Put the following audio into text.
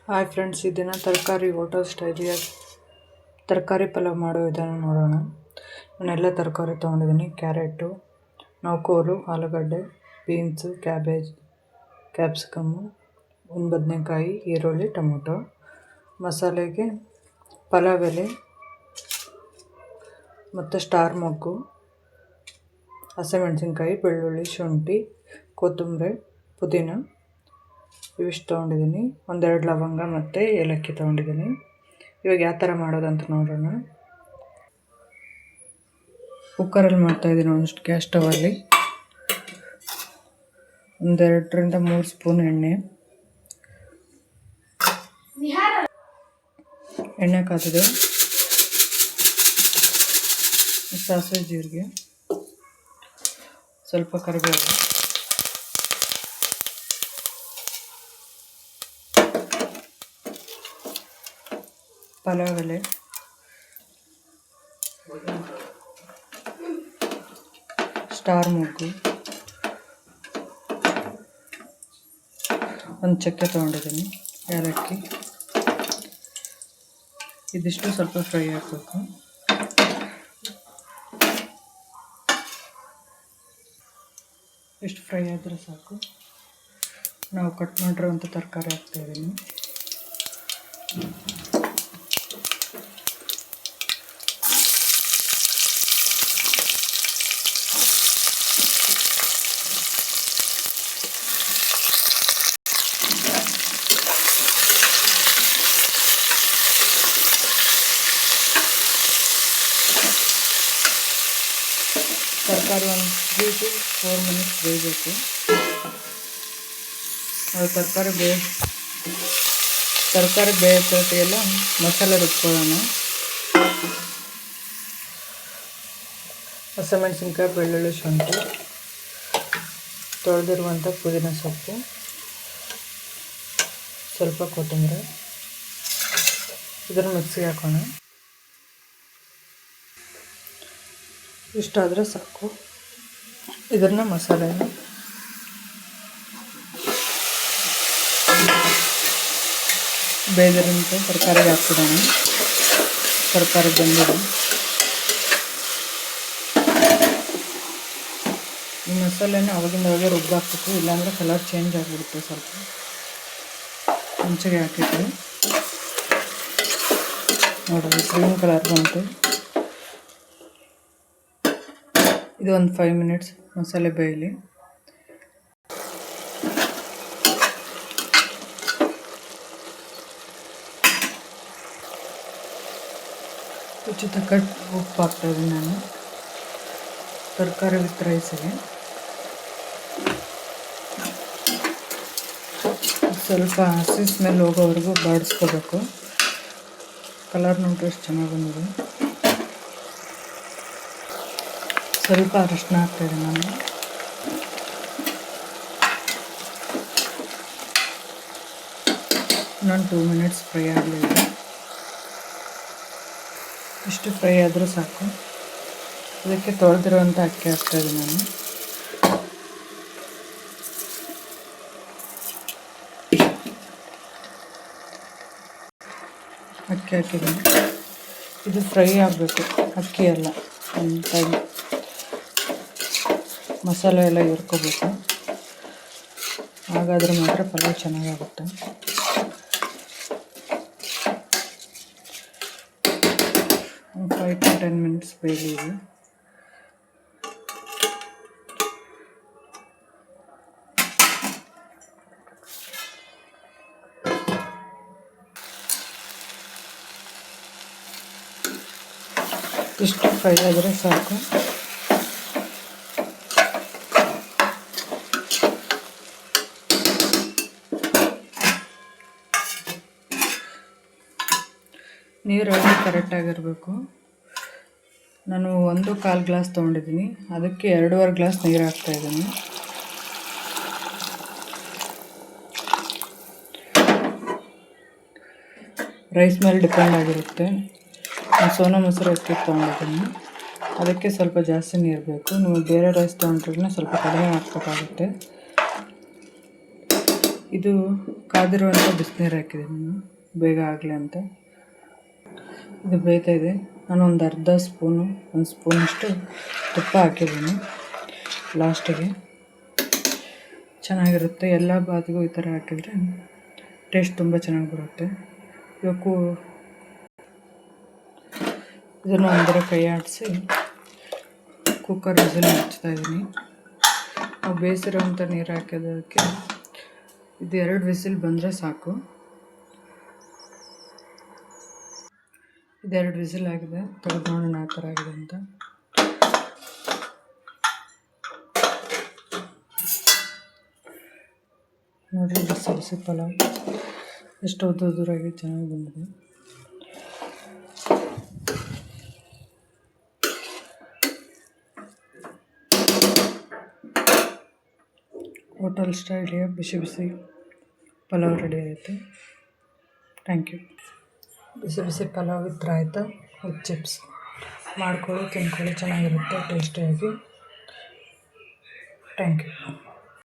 Hi friends, ಈ ದಿನ ತರಕಾರಿ ಹೋಟೆಲ್ ಸ್ಟೈಲಿಯಾಗಿ ತರಕಾರಿ ಪಲಾವ್ ಮಾಡೋ ವಿಧಾನ ನೋಡೋಣ. ನಾನೆಲ್ಲ ತರಕಾರಿ ತೊಗೊಂಡಿದ್ದೀನಿ. ಕ್ಯಾರೆಟು, ನೌಕೋಲು, ಆಲೂಗಡ್ಡೆ, ಬೀನ್ಸು, ಕ್ಯಾಬೇಜ್, ಕ್ಯಾಪ್ಸಿಕಮ್ಮು, ಒಂದು ಬದನೆಕಾಯಿ, ಈರುಳ್ಳಿ, ಟೊಮೊಟೊ. ಮಸಾಲೆಗೆ ಪಲಾವ್ ಎಲೆ ಮತ್ತು ಸ್ಟಾರ್ ಮೊಗ್ಗು, ಹಸಿಮೆಣಸಿನ್ಕಾಯಿ, ಬೆಳ್ಳುಳ್ಳಿ, ಶುಂಠಿ, ಕೊತ್ತಂಬರಿ, ಪುದೀನ ಇವಿಷ್ಟು ತೊಗೊಂಡಿದ್ದೀನಿ. ಒಂದೆರಡು ಲವಂಗ ಮತ್ತು ಏಲಕ್ಕಿ ತೊಗೊಂಡಿದ್ದೀನಿ. ಇವಾಗ ಯಾವ ಥರ ಮಾಡೋದಂತ ನೋಡೋಣ. ಕುಕ್ಕರಲ್ಲಿ ಮಾಡ್ತಾಯಿದ್ದೀನಿ. ಒಂದಿಷ್ಟು ಗ್ಯಾಸ್ ಸ್ಟವಲ್ಲಿ 2-3 ಸ್ಪೂನ್ ಎಣ್ಣೆ ಕಾದಿದೆ. ಸಾಸಿವೆ, ಜೀರಿಗೆ, ಸ್ವಲ್ಪ ಕರಿಬೇವು, ಪಲಾವ್ ಎಲೆ, ಸ್ಟಾರ್ ಮೊಗ್ಗು, ಒಂದು ಚಕ್ಕೆ ತೊಗೊಂಡಿದ್ದೀನಿ, ಏಲಕ್ಕಿ. ಇದಿಷ್ಟು ಸ್ವಲ್ಪ ಫ್ರೈ ಆಗಬೇಕು. ಇಷ್ಟು ಫ್ರೈ ಆದರೆ ಸಾಕು. ನಾವು ಕಟ್ ಮಾಡಿರೋಂಥ ತರಕಾರಿ ಹಾಕ್ತಾಯಿದ್ದೀನಿ. ತರಕಾರಿ ಒಂದು 3-4 ಮಿನಿಟ್ಸ್ ಬೇಯಬೇಕು. ಅದು ತರಕಾರಿ ಬೇಯೋಕ್ಕೆಲ್ಲ ಮಸಾಲೆ ರುಬ್ಕೊಳ್ಳೋಣ. ಹಸಿಮೆಣಸಿನ್ಕಾಯಿ, ಬೆಳ್ಳುಳ್ಳಿ, ಶುಂಠಿ, ತೊಳೆದಿರುವಂಥ ಪುದೀನ ಸೊಪ್ಪು, ಸ್ವಲ್ಪ ಕೊತ್ತಂಬರಿ, ಇದನ್ನು ಮಿಕ್ಸಿಗೆ ಹಾಕೋಣ. ಇಷ್ಟಾದರೆ ಸಾಕು. ಇದನ್ನು ಮಸಾಲೆನ ಬೇಯಿಸಿದಂಥ ತರಕಾರಿಗೆ ಹಾಕ್ಬಿಡೋಣ. ತರಕಾರಿ ಬೆಂದಿದೆ. ಈ ಮಸಾಲೆನ ಅವಾಗಿಂದವಾಗೆ ರುಬ್ಬಾಕ್ಬೇಕು, ಇಲ್ಲಾಂದರೆ ಕಲರ್ ಚೇಂಜ್ ಆಗಿಬಿಡುತ್ತೆ. ಸ್ವಲ್ಪ ಮುಂಚೆಗೆ ಹಾಕಿದ್ವಿ ನೋಡಿರಿ, ಗ್ರೀನ್ ಕಲರ್ ಬಂತು. ಇದು ಒಂದು 5 ಮಿನಿಟ್ಸ್ ಮಸಾಲೆ ಬೇಯಲಿ. ರುಚಿ ತಕ್ಕ ಉಪ್ಪು ಹಾಕ್ತಾಯಿದ್ದೀನಿ ನಾನು ತರಕಾರಿ ವಿತ್ ರೈಸಿಗೆ. ಸ್ವಲ್ಪ ಹಸಿ ಸ್ಮೆಲ್ ಹೋಗೋವರೆಗೂ ಬಾಡಿಸ್ಕೋಬೇಕು. ಕಲರ್ ನೋಡ್ರಿ ಎಷ್ಟು ಚೆನ್ನಾಗಿ ಬಂದಿದೆ. ಸ್ವಲ್ಪ ಅರಿಶಿನ ಹಾಕ್ತಾಯಿದ್ದೀನಿ ನಾನು. ಇನ್ನೊಂದು 2 ಮಿನಿಟ್ಸ್ ಫ್ರೈ ಆಗಲಿದೆ. ಇಷ್ಟು ಫ್ರೈ ಆದರೂ ಸಾಕು. ಅದಕ್ಕೆ ತೊಳೆದಿರುವಂಥ ಅಕ್ಕಿ ಹಾಕ್ತಾಯಿದ್ದೀನಿ ನಾನು. ಅಕ್ಕಿ ಹಾಕಿದ್ದೀನಿ. ಇದು ಫ್ರೈ ಆಗಬೇಕು, ಅಕ್ಕಿ ಎಲ್ಲ ಒಂದು ಟೈಮ್ ಮಸಾಲೆ ಎಲ್ಲ ಹಿರ್ಕೋಬೇಕು. ಹಾಗಾದರೆ ಮಾತ್ರ ಪಲಾವ್ ಚೆನ್ನಾಗಾಗುತ್ತೆ. ಒಂದು 5-10 ಮಿನಿಟ್ಸ್ ಬೇಯಲಿ. ಇಷ್ಟು ಫ್ರೈ ಆದರೆ ಸಾಕು. ನೀರು ಕರೆಕ್ಟಾಗಿರಬೇಕು. ನಾನು 1.25 ಗ್ಲಾಸ್ ತೊಗೊಂಡಿದ್ದೀನಿ. ಅದಕ್ಕೆ 2.5 ಗ್ಲಾಸ್ ನೀರು ಹಾಕ್ತಾಯಿದ್ದೀನಿ. ರೈಸ್ ಮೇಲೆ ಡಿಪೆಂಡ್ ಆಗಿರುತ್ತೆ. ನಾನು ಸೋನಾ ಮೊಸರು ಅಕ್ಕಿ ತೊಗೊಂಡಿದ್ದೀನಿ. ಅದಕ್ಕೆ ಸ್ವಲ್ಪ ಜಾಸ್ತಿ ನೀರು ಬೇಕು. ನೀವು ಬೇರೆ ರೈಸ್ ತೊಗೊಂಡ್ರೆ ಸ್ವಲ್ಪ ಕಡಿಮೆ ಹಾಕ್ಬೇಕಾಗುತ್ತೆ. ಇದು ಕಾದಿರುವಂಥ ಬಿಸಿನೀರು ಹಾಕಿದ್ದೀನಿ ನಾನು ಬೇಗ ಆಗಲಿ ಅಂತ. ಇದು ಬೇಯ್ತಾ ಇದೆ. ನಾನು ಒಂದು ಸ್ಪೂನಷ್ಟು ತುಪ್ಪ ಹಾಕಿದ್ದೀನಿ ಲಾಸ್ಟಿಗೆ. ಚೆನ್ನಾಗಿರುತ್ತೆ. ಎಲ್ಲ ಬಾತಿಗೂ ಈ ಥರ ಹಾಕಿದರೆ ಟೇಸ್ಟ್ ತುಂಬ ಚೆನ್ನಾಗಿ ಬರುತ್ತೆ. ಇವಕ್ಕೂ ಇದನ್ನು ಒಂದರ ಕೈ ಆಡಿಸಿ ಕುಕ್ಕರ್ ವಿಸಿಲ್ ಹಚ್ತಾಯಿದ್ದೀನಿ. ನಾವು ಬೇಯಿಸಿರೋಂಥ ನೀರು ಹಾಕಿದ್ದಕ್ಕೆ ಇದು 2 ವಿಸಿಲ್ ಬಂದರೆ ಸಾಕು. ಇದು 2 ವಿಸಿಲ್ ಆಗಿದೆ. ತೆಗೆದು ನೋಡೋಣ ಆ ಥರ ಆಗಿದೆ ಅಂತ. ನೋಡಿರಿ, ಬಿಸಿ ಪಲಾವ್ ಎಷ್ಟು ಉದುರಾಗಿ ಚೆನ್ನಾಗಿ ಬಂದಿದೆ. ಹೋಟೆಲ್ ಸ್ಟೈಲಿಯ ಬಿಸಿ ಬಿಸಿ ಪಲಾವ್ ರೆಡಿ ಆಯಿತು. Thank you. ಬಿಸಿ ಬಿಸಿ pulao with raita with chips ಮಾಡ್ಕೊಳ್ಳಿ, ತಿನ್ಕೊಳ್ಳಿ, ಚೆನ್ನಾಗಿರುತ್ತೆ ಟೇಸ್ಟಿಯಾಗಿ. Thank you.